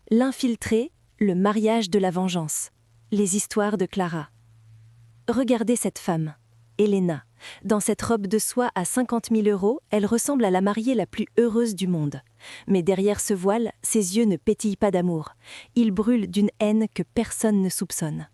L'infiltré, le mariage de la vengeance. Les histoires de Clara. Regardez cette femme, Elena. Dans cette robe de soie à 50 000 €, elle ressemble à la mariée la plus heureuse du monde. Mais derrière ce voile, ses yeux ne pétillent pas d'amour. Ils brûlent d'une haine que personne ne soupçonne.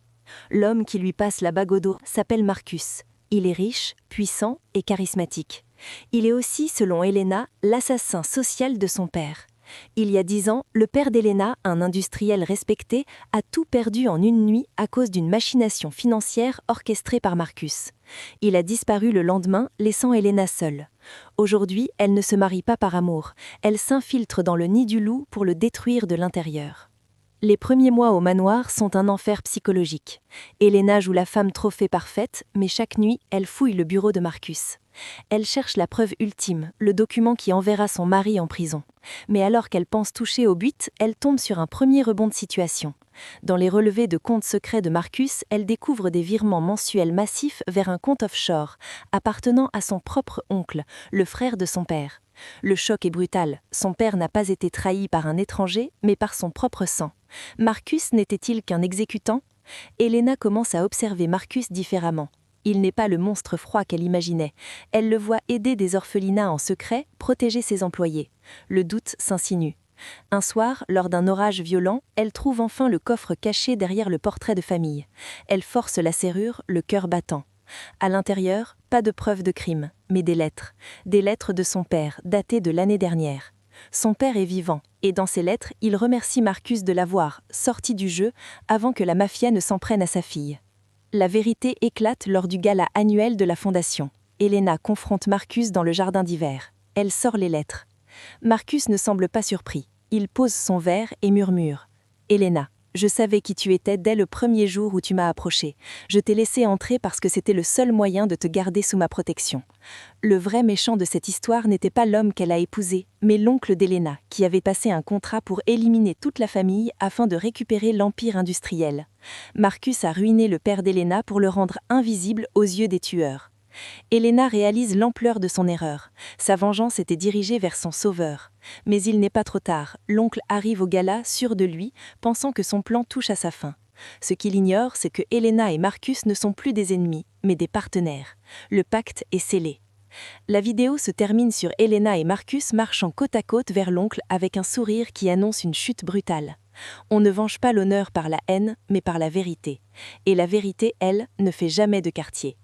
L'homme qui lui passe la bague au dos s'appelle Marcus. Il est riche, puissant et charismatique. Il est aussi, selon Elena, l'assassin social de son père. Il y a 10 ans, le père d'Elena, un industriel respecté, a tout perdu en une nuit à cause d'une machination financière orchestrée par Marcus. Il a disparu le lendemain, laissant Elena seule. Aujourd'hui, elle ne se marie pas par amour. Elle s'infiltre dans le nid du loup pour le détruire de l'intérieur. Les premiers mois au manoir sont un enfer psychologique. Elena joue la femme trophée parfaite, mais chaque nuit, elle fouille le bureau de Marcus. Elle cherche la preuve ultime, le document qui enverra son mari en prison. Mais alors qu'elle pense toucher au but, elle tombe sur un premier rebond de situation. Dans les relevés de comptes secrets de Marcus, elle découvre des virements mensuels massifs vers un compte offshore, appartenant à son propre oncle, le frère de son père. Le choc est brutal. Son père n'a pas été trahi par un étranger, mais par son propre sang. Marcus n'était-il qu'un exécutant ? Elena commence à observer Marcus différemment. Il n'est pas le monstre froid qu'elle imaginait. Elle le voit aider des orphelinats en secret, protéger ses employés. Le doute s'insinue. Un soir, lors d'un orage violent, elle trouve enfin le coffre caché derrière le portrait de famille. Elle force la serrure, le cœur battant. À l'intérieur, pas de preuve de crime, mais des lettres. Des lettres de son père, datées de l'année dernière. Son père est vivant, et dans ces lettres, il remercie Marcus de l'avoir, sorti du jeu, avant que la mafia ne s'en prenne à sa fille. La vérité éclate lors du gala annuel de la fondation. Elena confronte Marcus dans le jardin d'hiver. Elle sort les lettres. Marcus ne semble pas surpris. Il pose son verre et murmure. « Elena, je savais qui tu étais dès le premier jour où tu m'as approché. Je t'ai laissé entrer parce que c'était le seul moyen de te garder sous ma protection. » Le vrai méchant de cette histoire n'était pas l'homme qu'elle a épousé, mais l'oncle d'Elena, qui avait passé un contrat pour éliminer toute la famille afin de récupérer l'empire industriel. Marcus a ruiné le père d'Elena pour le rendre invisible aux yeux des tueurs. Elena réalise l'ampleur de son erreur. Sa vengeance était dirigée vers son sauveur. Mais il n'est pas trop tard. L'oncle arrive au gala, sûr de lui, pensant que son plan touche à sa fin. Ce qu'il ignore, c'est que Elena et Marcus ne sont plus des ennemis, mais des partenaires. Le pacte est scellé. La vidéo se termine sur Elena et Marcus marchant côte à côte vers l'oncle avec un sourire qui annonce une chute brutale. On ne venge pas l'honneur par la haine, mais par la vérité. Et la vérité, elle, ne fait jamais de quartier.